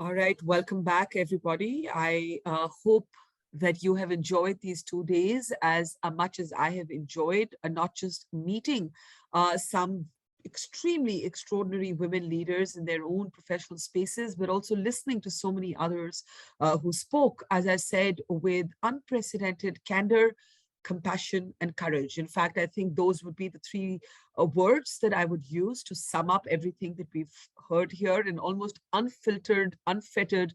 All right, welcome back, everybody. I hope that you have enjoyed these 2 days as much as I have enjoyed, not just meeting some extremely extraordinary women leaders in their own professional spaces, but also listening to so many others who spoke, as I said, with unprecedented candor, compassion, and courage. In fact, I think those would be the three words that I would use to sum up everything that we've heard here in almost unfiltered, unfettered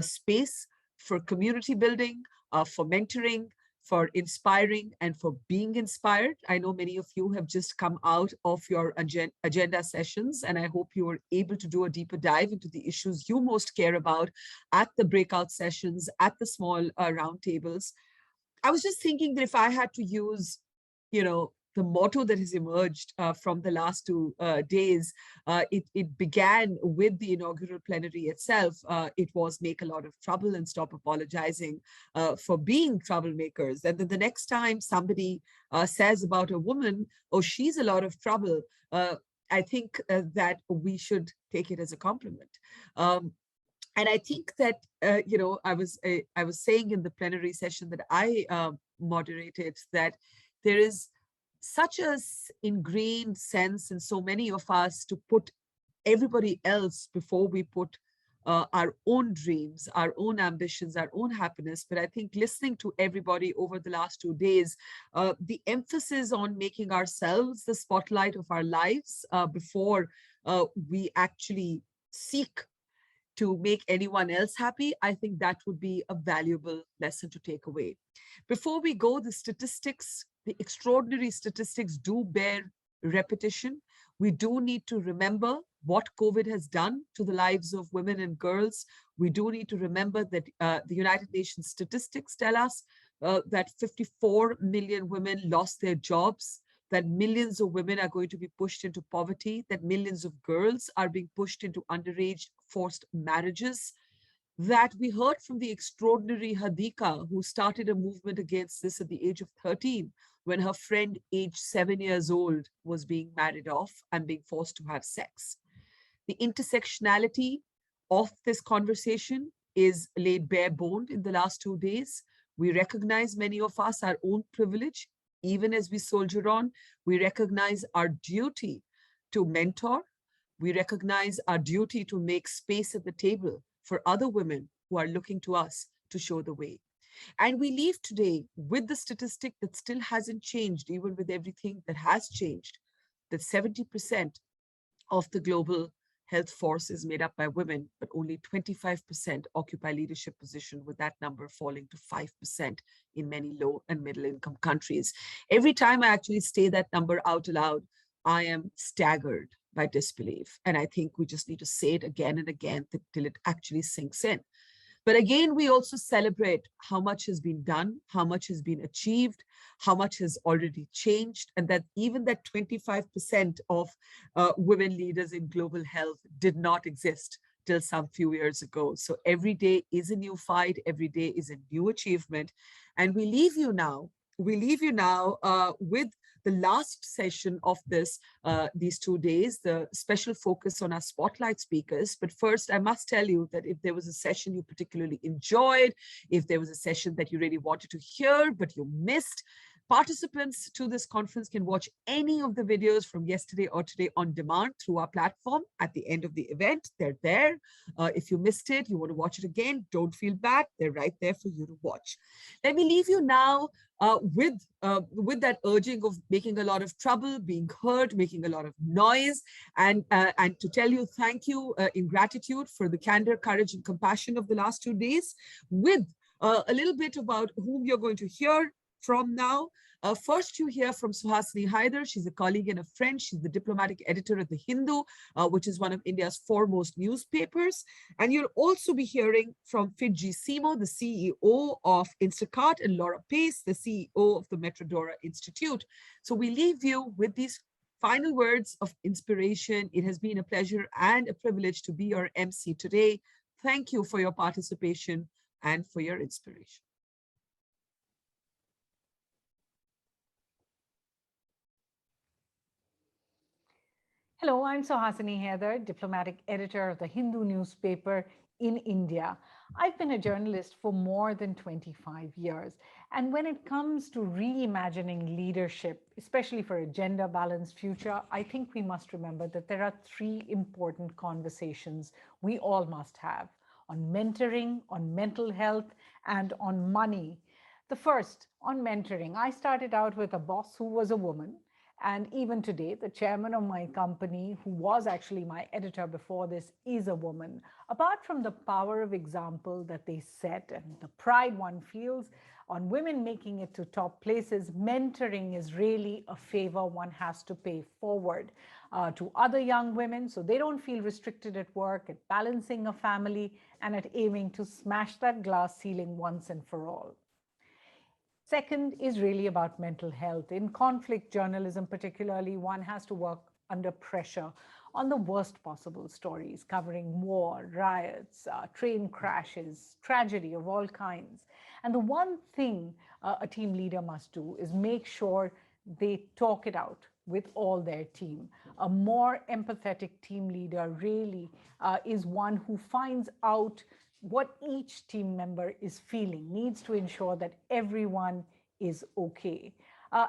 space for community building, for mentoring, for inspiring, and for being inspired. I know many of you have just come out of your agenda sessions, and I hope you were able to do a deeper dive into the issues you most care about at the breakout sessions, at the small roundtables. I was just thinking that if I had to use, the motto that has emerged from the last 2 days, it began with the inaugural plenary itself. It was make a lot of trouble and stop apologizing for being troublemakers. And then the next time somebody says about a woman, oh, she's a lot of trouble, I think that we should take it as a compliment. And I think that I was saying in the plenary session that I moderated that there is such a ingrained sense in so many of us to put everybody else before we put our own dreams, our own ambitions, our own happiness. But I think listening to everybody over the last 2 days, the emphasis on making ourselves the spotlight of our lives before we actually seek to make anyone else happy, I think that would be a valuable lesson to take away. Before we go, the statistics, the extraordinary statistics do bear repetition. We do need to remember what COVID has done to the lives of women and girls. We do need to remember that the United Nations statistics tell us that 54 million women lost their jobs, that millions of women are going to be pushed into poverty, that millions of girls are being pushed into underage forced marriages, that we heard from the extraordinary Hadika, who started a movement against this at the age of 13, when her friend aged 7 years old was being married off and being forced to have sex. The intersectionality of this conversation is laid bare boned in the last 2 days. We recognize many of us our own privilege. Even as we soldier on, we recognize our duty to mentor. We recognize our duty to make space at the table for other women who are looking to us to show the way. And we leave today with the statistic that still hasn't changed, even with everything that has changed, that 70% of the global health force is made up by women, but only 25% occupy leadership position, with that number falling to 5% in many low and middle income countries. Every time I actually say that number out loud, I am staggered by disbelief. And I think we just need to say it again and again till it actually sinks in. But again, we also celebrate how much has been done, how much has been achieved, how much has already changed, and that even that 25% of women leaders in global health did not exist till some few years ago. So every day is a new fight, every day is a new achievement. And we leave you now with the last session of these 2 days, the special focus on our spotlight speakers. But first, I must tell you that if there was a session you particularly enjoyed, if there was a session that you really wanted to hear, but you missed, participants to this conference can watch any of the videos from yesterday or today on demand through our platform at the end of the event. They're there. If you missed it, you want to watch it again, don't feel bad. They're right there for you to watch. Let me leave you now with that urging of making a lot of trouble, being heard, making a lot of noise, and to tell you thank you in gratitude for the candor, courage, and compassion of the last 2 days, with a little bit about whom you're going to hear from now. First, you hear from Suhasini Haidar. She's a colleague and a friend. She's the diplomatic editor at The Hindu, which is one of India's foremost newspapers. And you'll also be hearing from Fidji Simo, the CEO of Instacart, and Laura Pace, the CEO of the Metrodora Institute. So we leave you with these final words of inspiration. It has been a pleasure and a privilege to be your MC today. Thank you for your participation and for your inspiration. Hello, I'm Suhasini Haidar, diplomatic editor of the Hindu newspaper in India. I've been a journalist for more than 25 years. And when it comes to reimagining leadership, especially for a gender balanced future, I think we must remember that there are three important conversations we all must have on mentoring, on mental health, and on money. The first, on mentoring, I started out with a boss who was a woman. And even today, the chairman of my company, who was actually my editor before this, is a woman. Apart from the power of example that they set and the pride one feels on women making it to top places, mentoring is really a favor one has to pay forward to other young women so they don't feel restricted at work, at balancing a family, and at aiming to smash that glass ceiling once and for all. Second is really about mental health. In conflict journalism, particularly, one has to work under pressure on the worst possible stories, covering war, riots, train crashes, tragedy of all kinds. And the one thing a team leader must do is make sure they talk it out with all their team. A more empathetic team leader really is one who finds out what each team member is feeling, needs to ensure that everyone is okay.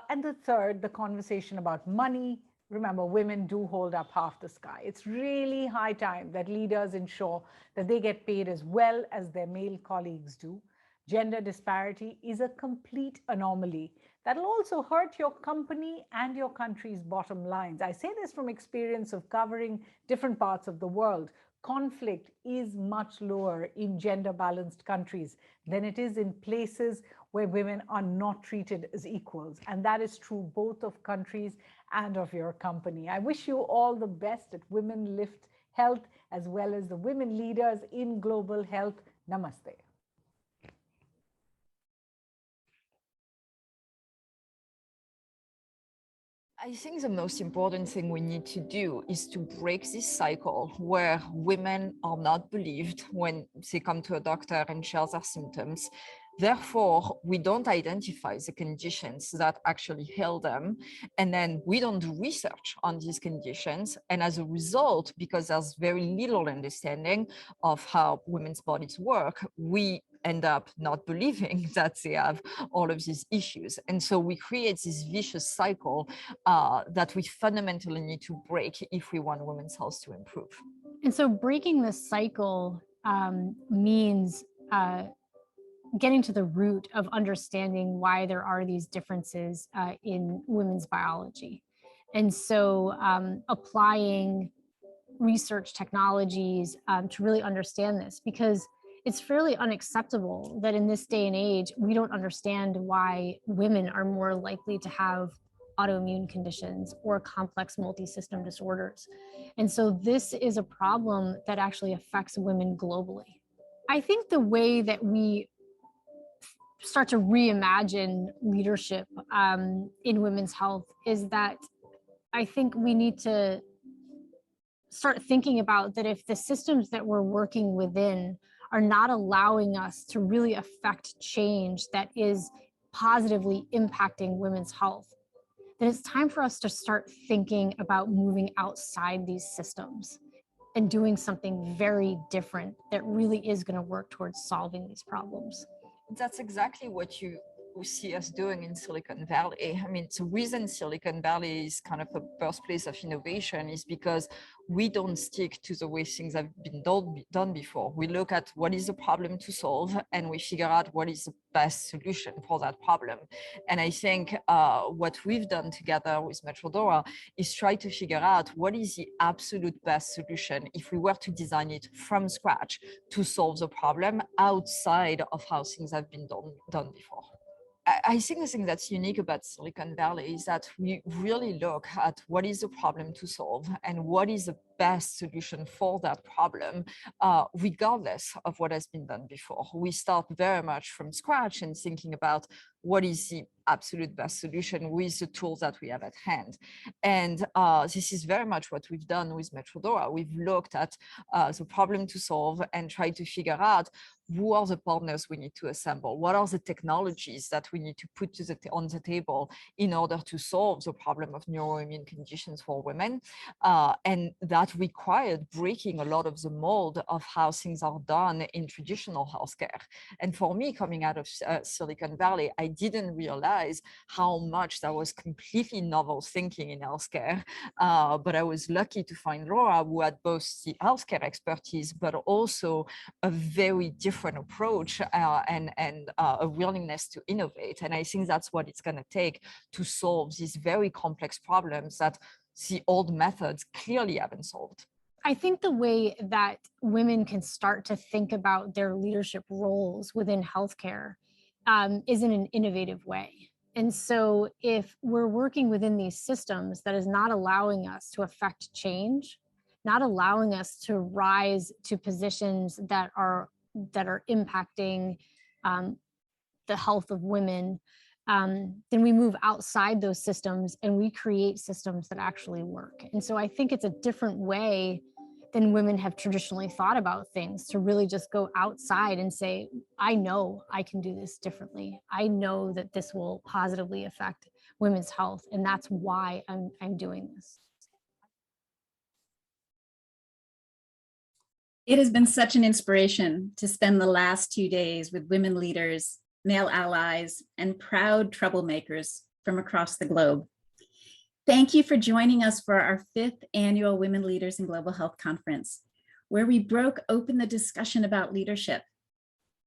And the third, the conversation about money. Remember, women do hold up half the sky. It's really high time that leaders ensure that they get paid as well as their male colleagues do. Gender disparity is a complete anomaly that'll also hurt your company and your country's bottom lines. I say this from experience of covering different parts of the world. Conflict is much lower in gender balanced countries than it is in places where women are not treated as equals. And that is true both of countries and of your company. I wish you all the best at Women Lift Health, as well as the women leaders in global health. Namaste. I think the most important thing we need to do is to break this cycle where women are not believed when they come to a doctor and share their symptoms. Therefore, we don't identify the conditions that actually ail them. And then we don't do research on these conditions. And as a result, because there's very little understanding of how women's bodies work, we end up not believing that they have all of these issues. And so we create this vicious cycle that we fundamentally need to break if we want women's health to improve. And so breaking this cycle means getting to the root of understanding why there are these differences in women's biology. And so applying research technologies to really understand this, because it's fairly unacceptable that in this day and age, we don't understand why women are more likely to have autoimmune conditions or complex multi-system disorders. And so this is a problem that actually affects women globally. I think the way that we start to reimagine leadership in women's health is that I think we need to start thinking about that if the systems that we're working within are not allowing us to really affect change that is positively impacting women's health, then it's time for us to start thinking about moving outside these systems and doing something very different that really is going to work towards solving these problems. That's exactly what you see us doing in Silicon Valley. I mean, the reason Silicon Valley is kind of a birthplace of innovation is because we don't stick to the way things have been done before. We look at what is the problem to solve and we figure out what is the best solution for that problem. And I think what we've done together with Metro Dora is try to figure out what is the absolute best solution if we were to design it from scratch to solve the problem outside of how things have been done before. I think the thing that's unique about Silicon Valley is that we really look at what is the problem to solve and what is the best solution for that problem, regardless of what has been done before. We start very much from scratch and thinking about what is the absolute best solution with the tools that we have at hand. And this is very much what we've done with Metro Dora. We've looked at the problem to solve and tried to figure out who are the partners we need to assemble? What are the technologies that we need to put on the table in order to solve the problem of neuroimmune conditions for women? And that that required breaking a lot of the mold of how things are done in traditional healthcare. And for me, coming out of Silicon Valley, I didn't realize how much that was completely novel thinking in healthcare. But I was lucky to find Laura, who had both the healthcare expertise, but also a very different approach and a willingness to innovate. And I think that's what it's going to take to solve these very complex problems that the old methods clearly haven't solved. I think the way that women can start to think about their leadership roles within healthcare is in an innovative way. And so if we're working within these systems that is not allowing us to affect change, not allowing us to rise to positions that are impacting the health of women, then we move outside those systems and we create systems that actually work. And so I think it's a different way than women have traditionally thought about things, to really just go outside and say, I know I can do this differently. I know that this will positively affect women's health, and that's why I'm doing this. It has been such an inspiration to spend the last 2 days with women leaders, male allies, and proud troublemakers from across the globe. Thank you for joining us for our 5th annual Women Leaders in Global Health Conference, where we broke open the discussion about leadership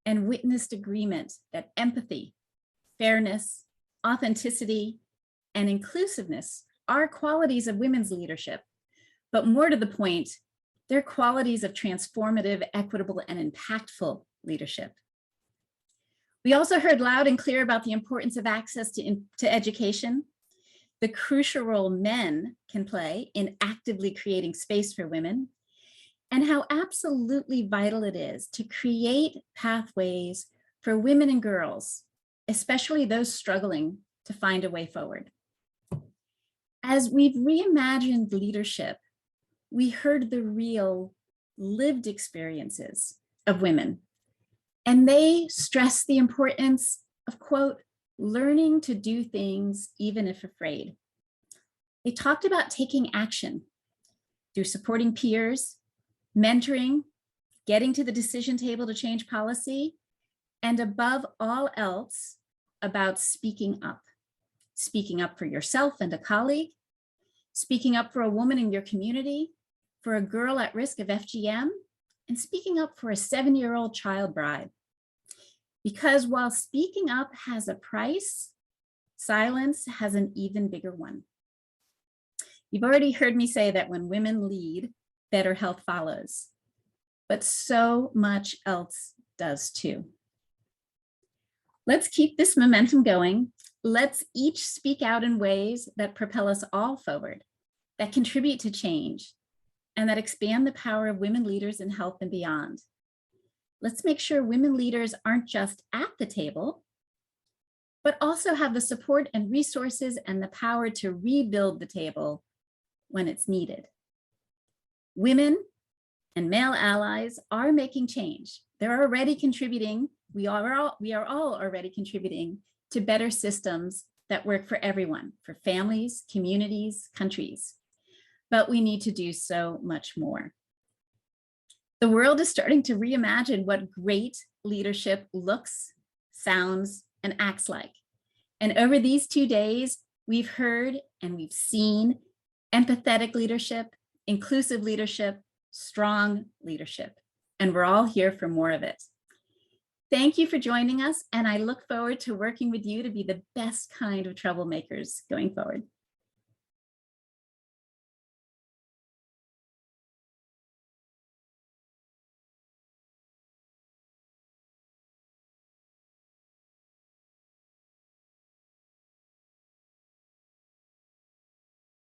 and witnessed agreement that empathy, fairness, authenticity, and inclusiveness are qualities of women's leadership, but more to the point, they're qualities of transformative, equitable, and impactful leadership. We also heard loud and clear about the importance of access to education, the crucial role men can play in actively creating space for women, and how absolutely vital it is to create pathways for women and girls, especially those struggling to find a way forward. As we've reimagined leadership, we heard the real lived experiences of women, and they stress the importance of, quote, learning to do things even if afraid. They talked about taking action through supporting peers, mentoring, getting to the decision table to change policy, and above all else, about speaking up for yourself and a colleague, speaking up for a woman in your community, for a girl at risk of FGM, and speaking up for a 7-year-old child bride. Because while speaking up has a price, silence has an even bigger one. You've already heard me say that when women lead, better health follows, but so much else does too. Let's keep this momentum going. Let's each speak out in ways that propel us all forward, that contribute to change, and that expand the power of women leaders in health and beyond. Let's make sure women leaders aren't just at the table, but also have the support and resources and the power to rebuild the table when it's needed. Women and male allies are making change. They're already contributing. We are all already contributing to better systems that work for everyone, for families, communities, countries. But we need to do so much more. The world is starting to reimagine what great leadership looks, sounds, and acts like. And over these 2 days, we've heard and we've seen empathetic leadership, inclusive leadership, strong leadership, and we're all here for more of it. Thank you for joining us, and I look forward to working with you to be the best kind of troublemakers going forward.